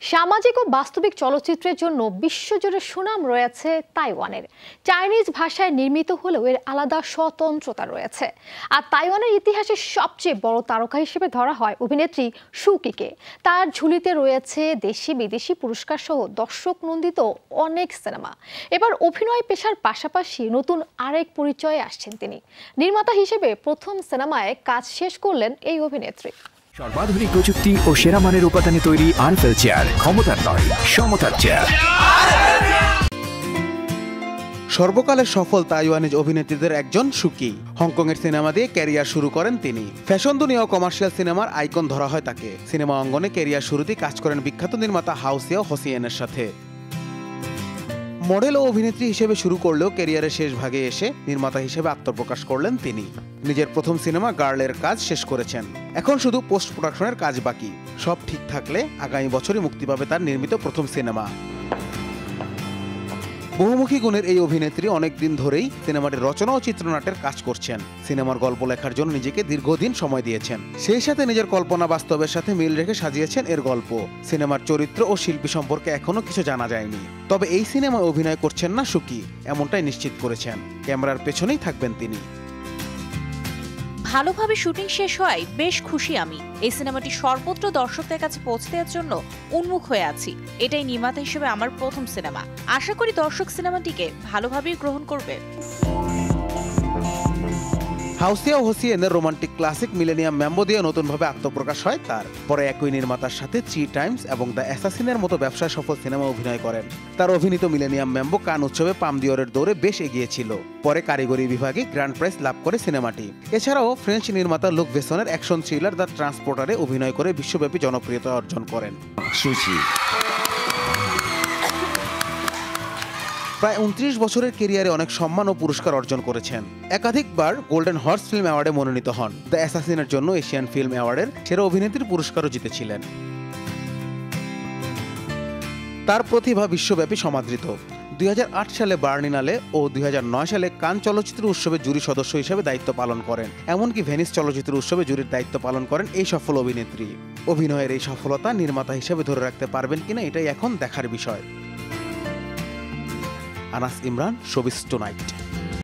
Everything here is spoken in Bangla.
সামাজিক ও বাস্তবিক চলচ্চিত্রের জন্য বিশ্বজুড়ে সুনাম রয়েছে তাইওয়ানের। চাইনিজ ভাষায় নির্মিত হলেও এর আলাদা স্বতন্ত্রতা রয়েছে। আর তাইওয়ানের ইতিহাসে সবচেয়ে বড় তারকা হিসেবে ধরা হয় অভিনেত্রী সুকিকে। তার ঝুলিতে রয়েছে দেশি বিদেশি পুরস্কার সহ দর্শক নন্দিত অনেক সিনেমা। এবার অভিনয় পেশার পাশাপাশি নতুন আরেক পরিচয়ে আসছেন তিনি। নির্মাতা হিসেবে প্রথম সিনেমায় কাজ শেষ করলেন এই অভিনেত্রী। সর্বাধুনিক প্রযুক্তি ও সেরা মানের উপাদানে তৈরি আরফেল চেয়ার, ক্ষমতার নয় সমতার চেয়ার। সর্বকালের সফল তাইওয়ানিজ অভিনেত্রীদের একজন সুকি। হংকংয়ের সিনেমা দিয়ে ক্যারিয়ার শুরু করেন তিনি। ফ্যাশন দুনিয়া ও কমার্শিয়াল সিনেমার আইকন ধরা হয় তাকে। সিনেমা অঙ্গনে ক্যারিয়ার শুরুতেই কাজ করেন বিখ্যাত নির্মাতা হাউসিয়াও হোসিয়েনের সাথে। মডেল ও অভিনেত্রী হিসেবে শুরু করলেও ক্যারিয়ারের শেষ ভাগে এসে নির্মাতা হিসেবে আত্মপ্রকাশ করলেন তিনি। নিজের প্রথম সিনেমা গার্লের কাজ শেষ করেছেন। এখন শুধু পোস্ট প্রোডাকশনের কাজ বাকি। সব ঠিক থাকলে আগামী বছরই মুক্তি পাবে তার নির্মিত প্রথম সিনেমা। বহুমুখী গুণের এই অভিনেত্রী অনেকদিন ধরেই সিনেমাটির রচনা ও চিত্রনাট্যের কাজ করছেন। সিনেমার গল্প লেখার জন্য নিজেকে দীর্ঘদিন সময় দিয়েছেন। সেই সাথে নিজের কল্পনা বাস্তবের সাথে মিল রেখে সাজিয়েছেন এর গল্প। সিনেমার চরিত্র ও শিল্পী সম্পর্কে এখনো কিছু জানা যায়নি। তবে এই সিনেমায় অভিনয় করছেন না সুকি, এমনটাই নিশ্চিত করেছেন। ক্যামেরার পেছনেই থাকবেন তিনি। ভালোভাবে শুটিং শেষ হওয়ায় বেশ খুশি আমি। এই সিনেমাটি সর্বত্র দর্শকদের কাছে পৌঁছে দেওয়ার জন্য উন্মুখ হয়ে আছি। এটাই নির্মাতা হিসেবে আমার প্রথম সিনেমা। আশা করি দর্শক সিনেমাটিকে ভালোভাবেই গ্রহণ করবে। হাউসিয়াও হোসিয়েনের রোমান্টিক ক্লাসিক মিলেনিয়াম ম্যাম্বো দিয়ে নতুনভাবে আত্মপ্রকাশ হয় তার। পরে একই নির্মাতার সাথে 3 টাইমস এবং দ্য অ্যাসাসিনের মতো ব্যবসায় সফল সিনেমা অভিনয় করেন। তার অভিনীত মিলেনিয়াম ম্যাম্বো কান উৎসবে পাম দিওরের দৌড়ে বেশ এগিয়েছিল। পরে কারিগরি বিভাগে গ্র্যান্ড প্রাইজ লাভ করে সিনেমাটি। এছাড়াও ফ্রেঞ্চ নির্মাতা লুক বেসনের অ্যাকশন থ্রিলার দ্য ট্রান্সপোর্টারে অভিনয় করে বিশ্বব্যাপী জনপ্রিয়তা অর্জন করেন। প্রায় 29 বছরের ক্যারিয়ারে অনেক সম্মান ও পুরস্কার অর্জন করেছেন। একাধিকবার গোল্ডেন হর্স ফিল্ম অ্যাওয়ার্ডে মনোনীত হন। দ্য অ্যাসাসিনের জন্য এশিয়ান ফিল্ম অ্যাওয়ার্ডের সেরা অভিনেত্রীর পুরস্কারও জিতেছিলেন। তার প্রতিভা বিশ্বব্যাপী সমাদৃত। 2008 সালে বার্লিনালে ও 2009 সালে কান চলচ্চিত্র উৎসবে জুরি সদস্য হিসেবে দায়িত্ব পালন করেন। এমনকি ভেনিস চলচ্চিত্র উৎসবে জুরির দায়িত্ব পালন করেন এই সফল অভিনেত্রী। অভিনয়ের এই সফলতা নির্মাতা হিসেবে ধরে রাখতে পারবেন কিনা এটাই এখন দেখার বিষয়। Anas Imran, showbiz tonight.